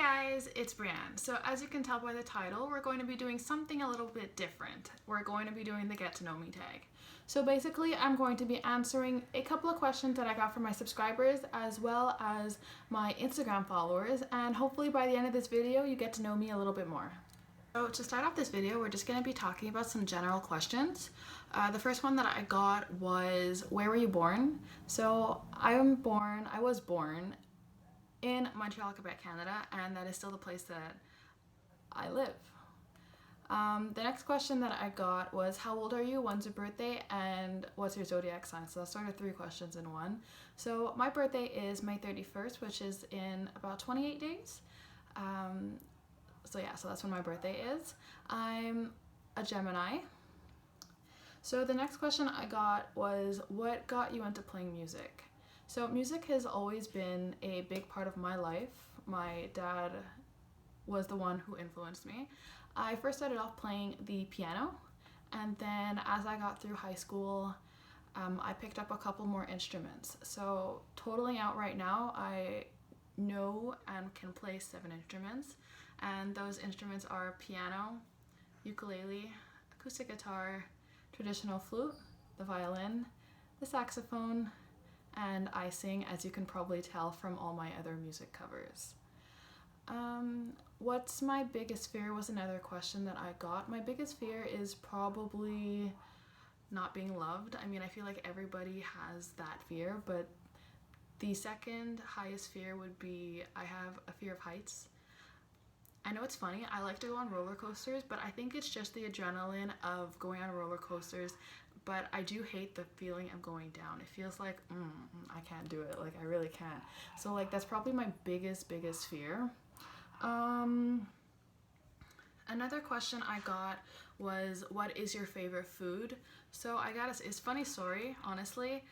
guys, it's Brianne. So as you can tell by the title, we're going to be doing something a little bit different. We're going to be doing the Get to Know Me tag. So basically, I'm going to be answering a couple of questions that I got from my subscribers as well as my Instagram followers, and hopefully by the end of this video, you get to know me a little bit more. So to start off this video, we're just going to be talking about some general questions. The first one that I got was, where were you born? So I was born in Montreal, Quebec, Canada, and that is still the place that I live. The next question that I got was, how old are you, when's your birthday, and what's your zodiac sign? So that's sort of 3 questions in one. So my birthday is May 31st, which is in about 28 days. So that's when my birthday is. I'm a Gemini. So the next question I got was, what got you into playing music? So music has always been a big part of my life. My dad was the one who influenced me. I first started off playing the piano, and then as I got through high school, I picked up a couple more instruments. So totaling out right now, I know and can play 7 instruments, and those instruments are piano, ukulele, acoustic guitar, traditional flute, the violin, the saxophone, and I sing, as you can probably tell from all my other music covers. What's my biggest fear was another question that I got. My biggest fear is probably not being loved. I mean, I feel like everybody has that fear, but the second highest fear would be, I have a fear of heights. I know it's funny, I like to go on roller coasters, but I think it's just the adrenaline of going on roller coasters, but I do hate the feeling of going down. It feels like, I can't do it, like I really can't. So like that's probably my biggest fear. Another question I got was, what is your favorite food? So it's a funny story, honestly.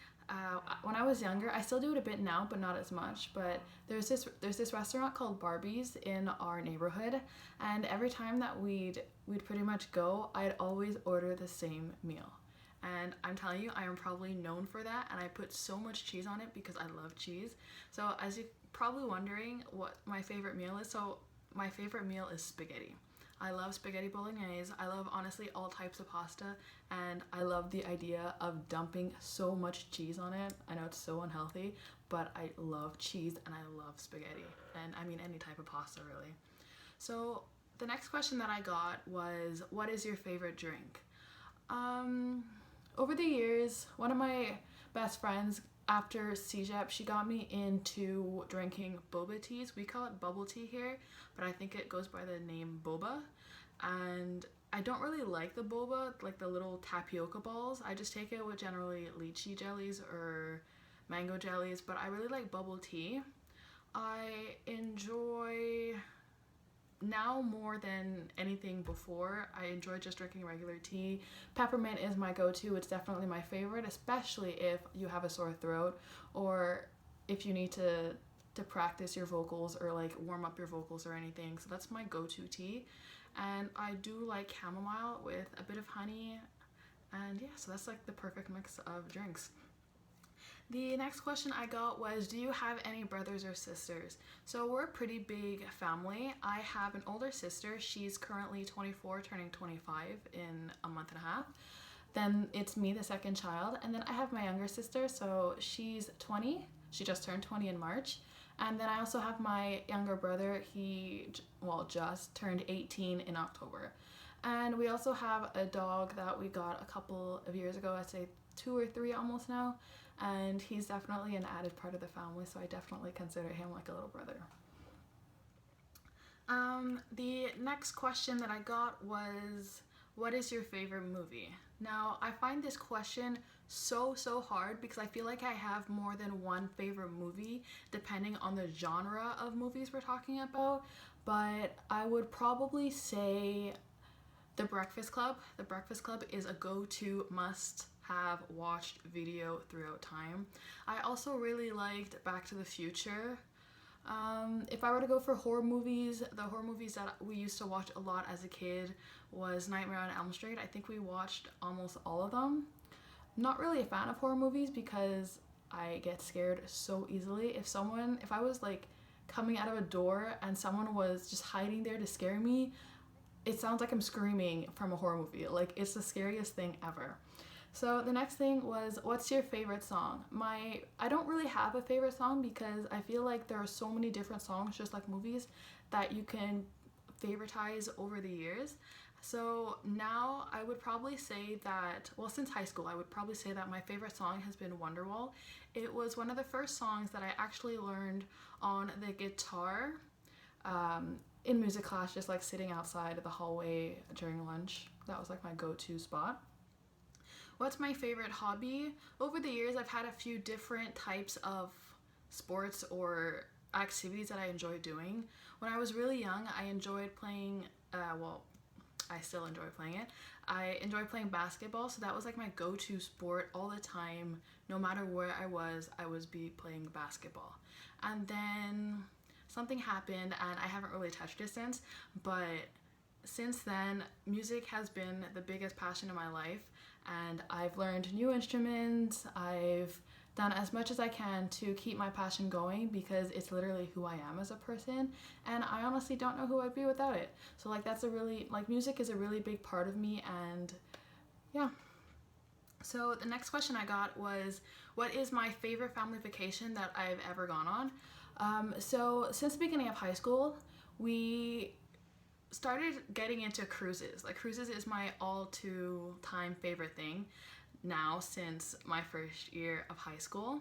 When I was younger, I still do it a bit now, but not as much, but there's this restaurant called Barbie's in our neighborhood, and every time that we'd pretty much go, I'd always order the same meal. And I'm telling you, I am probably known for that, and I put so much cheese on it because I love cheese. So as you're probably wondering what my favorite meal is, so my favorite meal is spaghetti. I love spaghetti bolognese. I love, honestly, all types of pasta, and I love the idea of dumping so much cheese on it. I know it's so unhealthy, but I love cheese and I love spaghetti, and I mean any type of pasta really. So the next question that I got was, what is your favorite drink? Over the years, one of my best friends, after CEGEP, she got me into drinking boba teas. We call it bubble tea here, but I think it goes by the name boba. And I don't really like the boba, like the little tapioca balls. I just take it with generally lychee jellies or mango jellies, but I really like bubble tea. I enjoy, now more than anything before, I enjoy just drinking regular tea. Peppermint is my go-to. It's definitely my favorite, especially if you have a sore throat or if you need to practice your vocals or like warm up your vocals or anything. So that's my go-to tea. And I do like chamomile with a bit of honey, and yeah, so that's like the perfect mix of drinks. The next question I got was, do you have any brothers or sisters? So we're a pretty big family. I have an older sister. She's currently 24, turning 25 in a month and a half. Then it's me, the second child. And then I have my younger sister. So she's 20. She just turned 20 in March. And then I also have my younger brother. He, just turned 18 in October. And we also have a dog that we got a couple of years ago. I'd say 2 or 3 almost now. And he's definitely an added part of the family, so I definitely consider him like a little brother. The next question that I got was, what is your favorite movie? Now, I find this question so hard because I feel like I have more than one favorite movie depending on the genre of movies we're talking about, but I would probably say The Breakfast Club. The Breakfast Club is a go-to must-have watched video throughout time. I also really liked Back to the Future. If I were to go for horror movies, the horror movies that we used to watch a lot as a kid was Nightmare on Elm Street. I think we watched almost all of them. Not really a fan of horror movies because I get scared so easily. If I was like coming out of a door and someone was just hiding there to scare me, it sounds like I'm screaming from a horror movie. Like, it's the scariest thing ever. So the next thing was, what's your favorite song? I don't really have a favorite song because I feel like there are so many different songs, just like movies, that you can favoritize over the years. So now I would probably say that, well, since high school, I would probably say that my favorite song has been Wonderwall. It was one of the first songs that I actually learned on the guitar in music class, just like sitting outside of the hallway during lunch. That was like my go-to spot. What's my favorite hobby? Over the years, I've had a few different types of sports or activities that I enjoy doing. When I was really young, I enjoyed playing, I still enjoy playing it. I enjoy playing basketball, so that was like my go-to sport all the time. No matter where I was playing basketball. And then something happened and I haven't really touched it since, but since then, music has been the biggest passion in my life, and I've learned new instruments. I've done as much as I can to keep my passion going because it's literally who I am as a person, and I honestly don't know who I'd be without it. So like music is a really big part of me, and yeah. So the next question I got was, what is my favorite family vacation that I've ever gone on? So since the beginning of high school, we started getting into cruises. Like, cruises is my all-time favorite thing now since my first year of high school.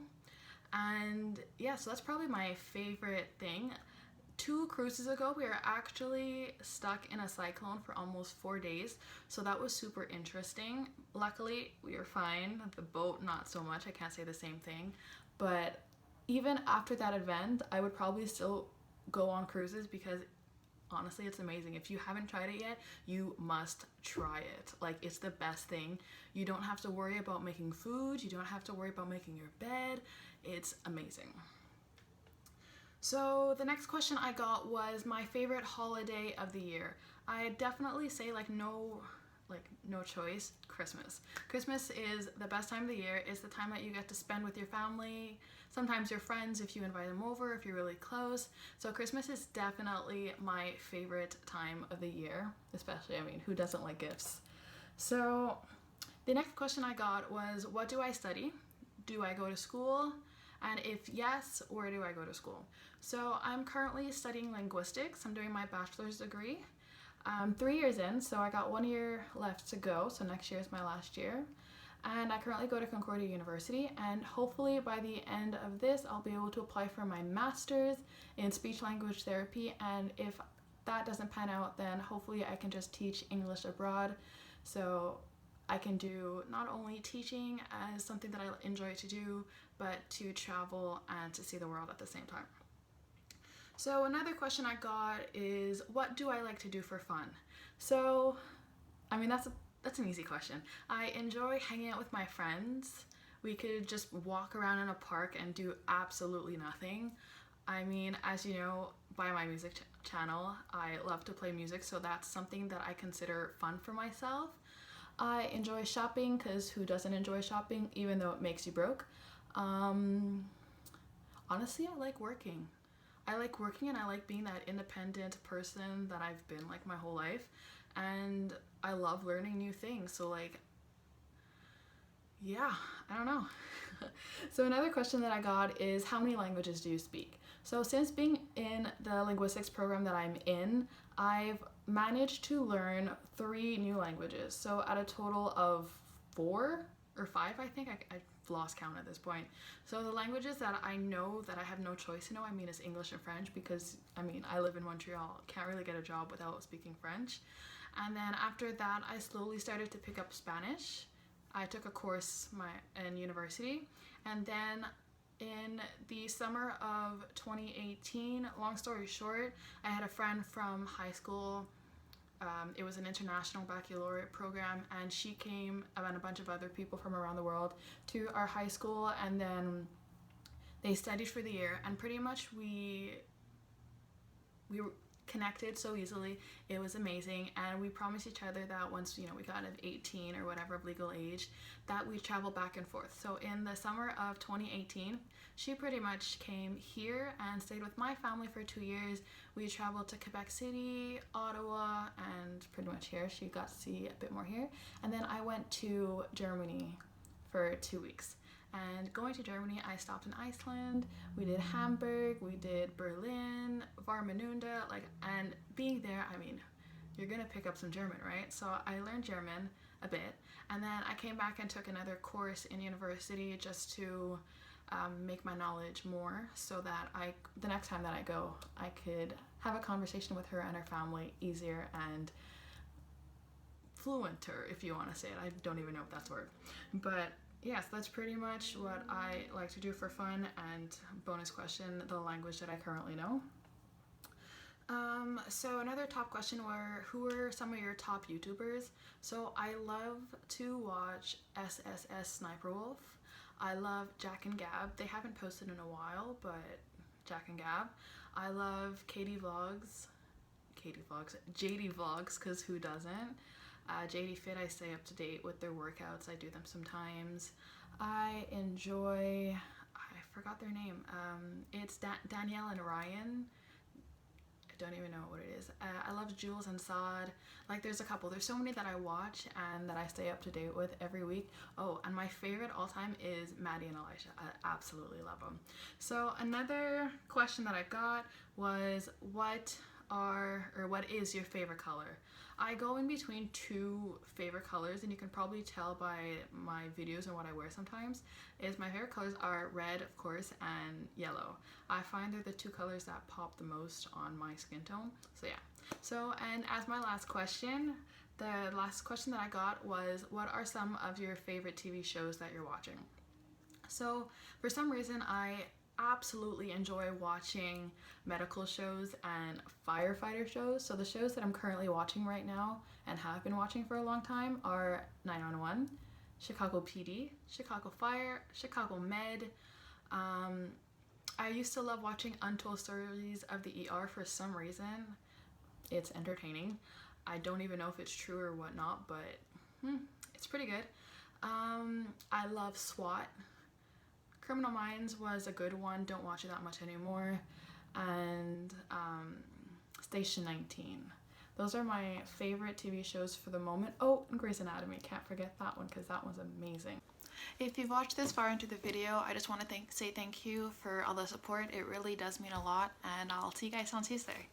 And yeah, so that's probably my favorite thing. 2 cruises ago, we were actually stuck in a cyclone for almost 4 days, so that was super interesting. Luckily, we were fine. The boat, not so much. I can't say the same thing. But even after that event, I would probably still go on cruises because honestly, it's amazing. If you haven't tried it yet, you must try it. Like, it's the best thing. You don't have to worry about making food. You don't have to worry about making your bed. It's amazing. So the next question I got was my favorite holiday of the year. I definitely say no choice, Christmas. Christmas is the best time of the year. It's the time that you get to spend with your family, sometimes your friends if you invite them over, if you're really close. So Christmas is definitely my favorite time of the year, especially, who doesn't like gifts? So the next question I got was, what do I study? Do I go to school? And if yes, where do I go to school? So I'm currently studying linguistics. I'm doing my bachelor's degree. 3 years in, so I got 1 year left to go, so next year is my last year. And I currently go to Concordia University, and hopefully by the end of this, I'll be able to apply for my master's in speech language therapy, and if that doesn't pan out, then hopefully I can just teach English abroad, so I can do not only teaching as something that I enjoy to do, but to travel and to see the world at the same time. So another question I got is, what do I like to do for fun? So, that's an easy question. I enjoy hanging out with my friends. We could just walk around in a park and do absolutely nothing. As you know, by my music channel, I love to play music, so that's something that I consider fun for myself. I enjoy shopping, because who doesn't enjoy shopping, even though it makes you broke? Honestly, I like working. And I like being that independent person that I've been my whole life, and I love learning new things. So yeah, I don't know. So another question that I got is, how many languages do you speak? So since being in the linguistics program that I'm in, I've managed to learn 3 new languages. So at a total of 4 or 5, I think. I've lost count at this point. So the languages that I know that I have no choice to know, is English and French, because I live in Montreal. Can't really get a job without speaking French. And then after that, I slowly started to pick up Spanish. I took a course in university, and then in the summer of 2018, long story short, I had a friend from high school. It was an international baccalaureate program, and she came, and a bunch of other people from around the world, to our high school, and then they studied for the year, and pretty much we connected so easily. It was amazing, and we promised each other that once, you know, we got of 18 or whatever of legal age, that we travel back and forth. So in the summer of 2018, she pretty much came here and stayed with my family for 2 years. We traveled to Quebec City, Ottawa, and pretty much here. She got to see a bit more here. And then I went to Germany for 2 weeks. And going to Germany, I stopped in Iceland, we did Hamburg, we did Berlin, Warnemünde, like, and being there, I mean, you're gonna pick up some German, right? So I learned German a bit, and then I came back and took another course in university just to make my knowledge more, so that the next time that I go, I could have a conversation with her and her family easier and fluenter, if you want to say it. I don't even know if that's a word, but yes, that's pretty much what I like to do for fun. And bonus question, the language that I currently know. So another top question were, who are some of your top YouTubers? So I love to watch SSS Sniper Wolf. I love Jack and Gab. They haven't posted in a while, but Jack and Gab. I love JD Vlogs, because who doesn't? JD Fit, I stay up to date with their workouts. I do them sometimes. I enjoy, I forgot their name. It's Danielle and Ryan. I don't even know what it is. I love Jules and Saad. Like, there's a couple. There's so many that I watch and that I stay up to date with every week. Oh, and my favorite all time is Maddie and Elisha. I absolutely love them. So another question that I got was, what is your favorite color? I go in between two favorite colors, and you can probably tell by my videos and what I wear sometimes, is my favorite colors are red, of course, and yellow. I find they're the two colors that pop the most on my skin tone. So yeah. So, and as my last question, the last question that I got was, what are some of your favorite TV shows that you're watching? So for some reason, I absolutely enjoy watching medical shows and firefighter shows. So the shows that I'm currently watching right now and have been watching for a long time are 911, Chicago PD, Chicago Fire, Chicago Med. I used to love watching Untold Stories of the ER for some reason. It's entertaining. I don't even know if it's true or whatnot, but it's pretty good. I love SWAT. Criminal Minds was a good one. Don't watch it that much anymore. And Station 19. Those are my favorite TV shows for the moment. Oh, and Grey's Anatomy. Can't forget that one, because that one's amazing. If you've watched this far into the video, I just want to say thank you for all the support. It really does mean a lot, and I'll see you guys on Tuesday.